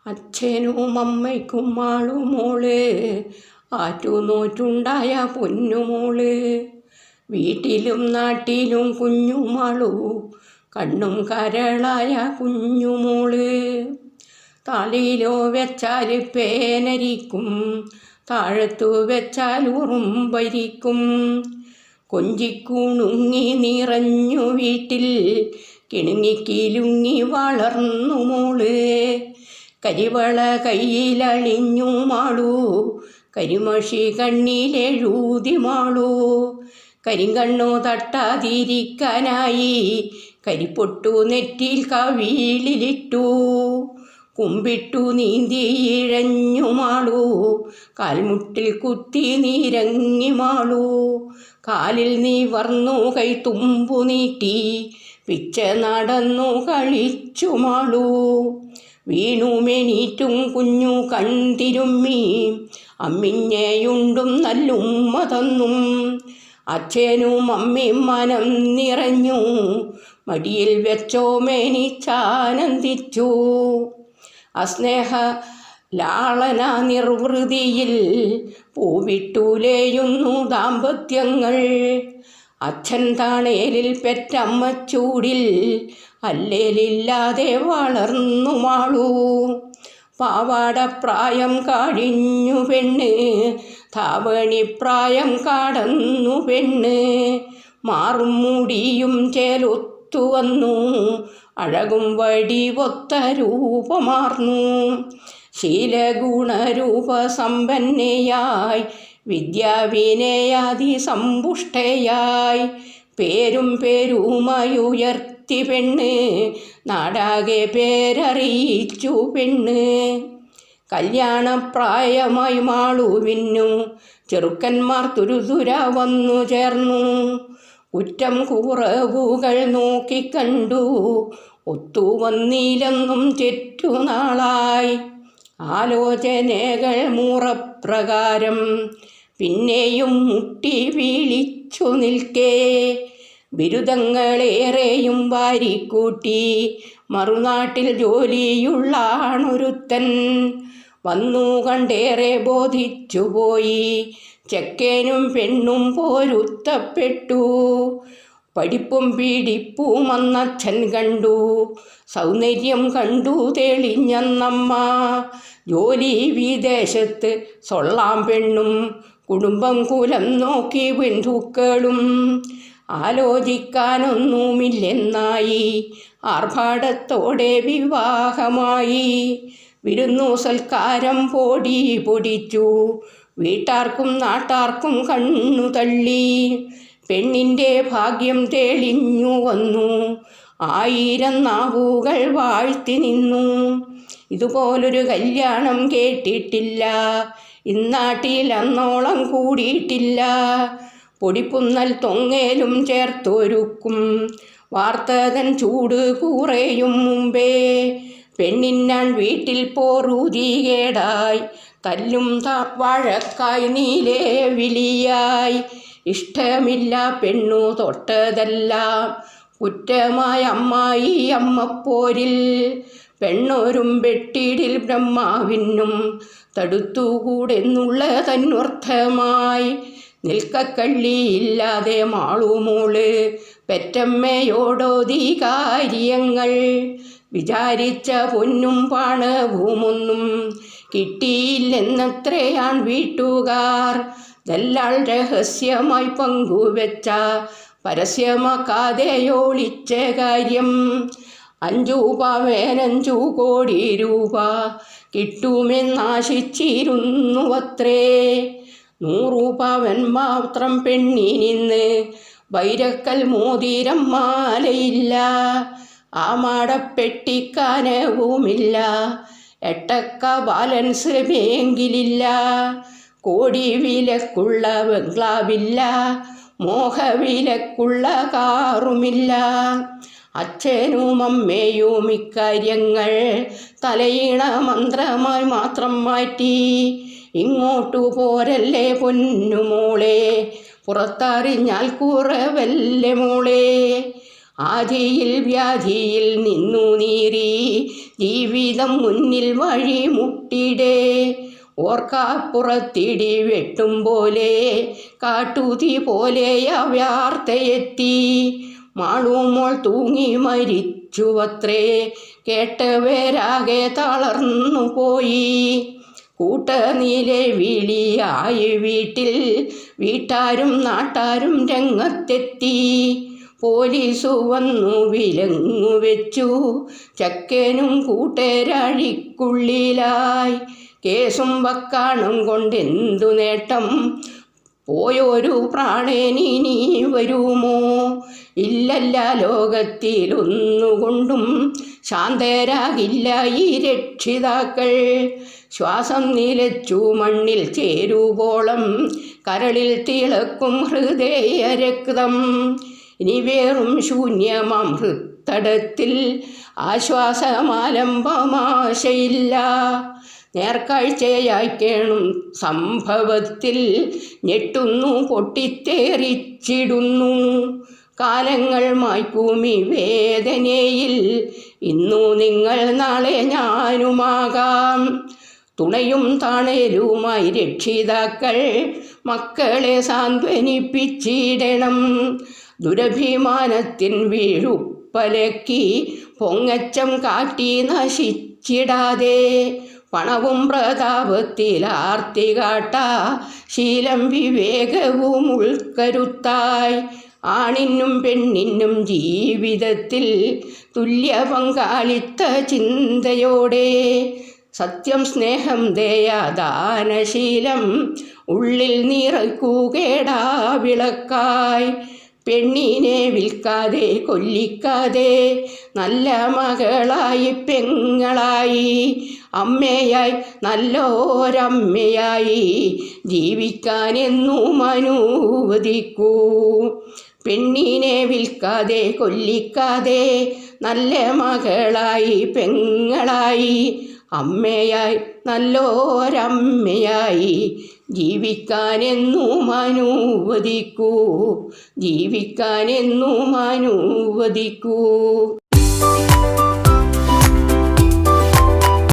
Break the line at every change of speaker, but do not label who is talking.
അച്ഛനും അമ്മയ്ക്കും മാളുമോള്, ആറ്റുനോറ്റുണ്ടായ പൊന്നുമോള്. വീട്ടിലും നാട്ടിലും കുഞ്ഞുമാളു, കണ്ണും കരളായ കുഞ്ഞുമോള്. താളിയിലോ വെച്ചാൽ പേനരിക്കും, താഴത്തു വെച്ചാൽ ഉറുമ്പരിക്കും. കൊഞ്ചിക്കുണുങ്ങി നിറഞ്ഞു വീട്ടിൽ, കിണുങ്ങിക്കിലുങ്ങി വളർന്നു മോള്. കരിവള കയ്യിലണിഞ്ഞു മാളു, കരിമഷി കണ്ണിലെഴുതി മാളു. കരിങ്കണ്ണു തട്ടാതിരിക്കാനായി കരിപ്പൊട്ടു നെറ്റിൽ കവിളിലിട്ടു. കുമ്പിട്ടു നീന്തി ഇഴഞ്ഞു മാളു, കാൽമുട്ടിൽ കുത്തി നിരങ്ങി മാളു. കാലിൽ നിവർന്നു കൈ തുമ്പു നീട്ടി, പിച്ച നടന്നു കളിച്ചു മാളു. വീണുമെണീറ്റും കുഞ്ഞു കൺതിരുമ്മി, അമ്മിഞ്ഞയുണ്ടും നല്ലുമ്മ തന്നും. അച്ഛനും അമ്മയും മനം നിറഞ്ഞു, മടിയിൽ വെച്ചോമേനിച്ചാനന്ദിച്ചു. അസ്നേഹ ലാളന നിർവൃതിയിൽ പൂവിട്ടുലയുന്നു ദാമ്പത്യങ്ങൾ. അച്ഛൻ താണേലിൽ പെറ്റമ്മ ചൂടിൽ അല്ലേലില്ലാതെ വളർന്നു മാളു. പാവാടപ്രായം കഴിഞ്ഞു പെണ്ണ്, ധാവണിപ്രായം കടന്നു പെണ്ണ്. മാറും മുടിയും ചേലൊത്തു വന്നു, അഴകും വടിവൊത്ത രൂപമാർന്നു. ശീലഗുണരൂപസമ്പന്നയായി, വിദ്യാവിനയാതി സമ്പുഷ്ടയായി. പേരും പേരുമയുയർത്തി പെണ്ണ്, നാടാകെ പേരറിയിച്ചു പെണ്ണ്. കല്യാണപ്രായമായി മാളുവിന്നു, ചെറുക്കന്മാർ തുരുതുര വന്നു ചേർന്നു. കുറ്റം കുറവുകൾ നോക്കിക്കണ്ടു, ഒത്തുവന്നില്ലെന്നും തെറ്റുനാളായി. ആലോചനകൾ മുറപ്രകാരം പിന്നെയും മുട്ടി വീളിച്ചു നിൽക്കേ. ബിരുദങ്ങളേറെയും വാരിക്കൂട്ടി, മറുനാട്ടിൽ ജോലിയുള്ളാണൊരുത്തൻ. വന്നു കണ്ടേറെ ബോധിച്ചുപോയി, ചെക്കനും പെണ്ണും പൊരുത്തപ്പെട്ടു. പഠിപ്പും പിടിപ്പും അന്നച്ഛൻ കണ്ടു, സൗന്ദര്യം കണ്ടു തെളിഞ്ഞന്നമ്മ. ജോലി വിദേശത്ത്, സൊള്ളാം പെണ്ണും, കുടുംബം കുലം നോക്കി ബന്ധുക്കളും. ആലോചിക്കാനൊന്നുമില്ലെന്നായി, ആർഭാടത്തോടെ വിവാഹമായി. വിരുന്നു സൽക്കാരം പൊടി പൊടിച്ചു, വീട്ടാർക്കും നാട്ടാർക്കും കണ്ണു തള്ളി. പെണ്ണിൻ്റെ ഭാഗ്യം തെളിഞ്ഞു വന്നു, 1000 നാവുകൾ വാഴ്ത്തി നിന്നു. ഇതുപോലൊരു കല്യാണം കേട്ടിട്ടില്ല, ഇന്നാട്ടിൽ അന്നോളം കൂടിയിട്ടില്ല. പൊടിപ്പുന്നൽ തൊങ്ങേലും ചേർത്തൊരുക്കും, വാർത്തതൻ ചൂട് കുറയും മുമ്പേ. പെണ്ണിന്നാൻ വീട്ടിൽ പോറുതികേടായി, തല്ലും വഴക്കായി നീലേ വിളിയായി. ഇഷ്ടമില്ല പെണ്ണു തൊട്ടതെല്ലാം, കുറ്റമായ അമ്മായി അമ്മപ്പോരിൽ. പെണ്ണൊരും വെട്ടിടിൽ ബ്രഹ്മാവിനും, തടുത്തുകൂടെന്നുള്ള തന്വർത്ഥമായി. നിൽക്കക്കള്ളിയില്ലാതെ മാളുമോള്, പെറ്റമ്മയോടോതി കാര്യങ്ങൾ. വിചാരിച്ച പൊന്നും പണവുമൊന്നും കിട്ടിയില്ലെന്നത്രയാൺ വീട്ടുകാർ. ദല്ലാൾ രഹസ്യമായി പങ്കുവെച്ച, പരസ്യമാക്കാതെയൊളിച്ച കാര്യം. 5 പവൻ 5 കോടി രൂപ കിട്ടുമെന്നാശിച്ചിരുന്നുവത്രേ. 100 പവൻ മാത്രം പെണ്ണിനിന്ന്, വൈരക്കൽ മോതിരം മാലയില്ല. ആ മാടപ്പെട്ടിക്കാനവുമില്ല, എട്ടക്ക ബാലൻസ് ബാങ്കിലില്ല. കോടി വിലക്കുള്ള ബംഗ്ലാവില്ല, മോഹവിലക്കുള്ള കാറുമില്ല. അച്ഛനും അമ്മയും ഇക്കാര്യങ്ങൾ തലയിണ മന്ത്രമായി മാത്രം മാറ്റി. ഇങ്ങോട്ടു പോരല്ലേ പൊന്നുമോളെ, പുറത്തറിഞ്ഞാൽ കുറവല്ലേ മോളെ. ആദിയിൽ വ്യാധിയിൽ നിന്നു നീറി ജീവിതം മുന്നിൽ വഴിമുട്ടിടേ. ഓർക്കാപ്പുറത്തിടി വെട്ടും പോലെ കാട്ടുതീ പോലെ വാർത്തയെത്തി. മാളൂമോൾ തൂങ്ങി മരിച്ചുവത്രേ, കേട്ടവരാകെ തളർന്നു പോയി. കൂട്ടനീലെ വിളിയായി വീട്ടിൽ വീട്ടാരും നാട്ടാരും രംഗത്തെത്തി. പോലീസു വന്നു വിലങ്ങു വെച്ചു, ചക്കനും കൂട്ടരഴിക്കുള്ളിലായി. കേസും വക്കാണും കൊണ്ടെന്തു നേട്ടം, പോയൊരു പ്രാണനിനി വരുമോ? ഇല്ലല്ല, ലോകത്തിലൊന്നുകൊണ്ടും ശാന്തരാകില്ല ഈ രക്ഷിതാക്കൾ. ശ്വാസം നിലച്ചു മണ്ണിൽ ചേരുവോളം കരളിൽ തിളക്കും ഹൃദയരക്തം. ഇനി വേറും ശൂന്യമാം ഹൃത്തടത്തിൽ ആശ്വാസമാലംബമാശയില്ല. നേർക്കാഴ്ചയായിക്കേണും സംഭവത്തിൽ ഞെട്ടുന്നു, പൊട്ടിത്തേറിച്ചിടുന്നു. കാലങ്ങൾ മായ്ക്കൂമി വേദനയിൽ, ഇന്നു നിങ്ങൾ നാളെ ഞാനുമാകാം. തുണയും തണലുമായി രക്ഷിതാക്കൾ മക്കളെ സാന്ത്വനിപ്പിച്ചിടണം. ദുരഭിമാനത്തിൻ വീഴുപ്പലക്കി പൊങ്ങച്ചം കാട്ടി നശിച്ചിടാതെ, പണവും പ്രതാപത്തിൽ ആർത്തി കാട്ടാ ശീലം വിവേകവും ഉൾക്കരുത്തായി. ആണിനും പെണ്ണിനും ജീവിതത്തിൽ തുല്യ പങ്കാളിത്ത ചിന്തയോടെ, സത്യം സ്നേഹം ദയ ദാനശീലം ഉള്ളിൽ നിറയ്ക്കുകേടാ വിളക്കായി. പെണ്ണിനെ വിൽക്കാതെ കൊല്ലിക്കാതെ നല്ല മകളായി പെങ്ങളായി അമ്മയായി നല്ലൊരമ്മയായി ജീവിക്കാനെന്നും അനുവദിക്കൂ. പെണ്ണിനെ വിൽക്കാതെ കൊല്ലിക്കാതെ നല്ല മകളായി പെങ്ങളായി അമ്മയായി നല്ലൊരമ്മയായി ജീവിക്കാനെന്നും അനുവദിക്കൂ, ജീവിക്കാനെന്നും അനുവദിക്കൂ.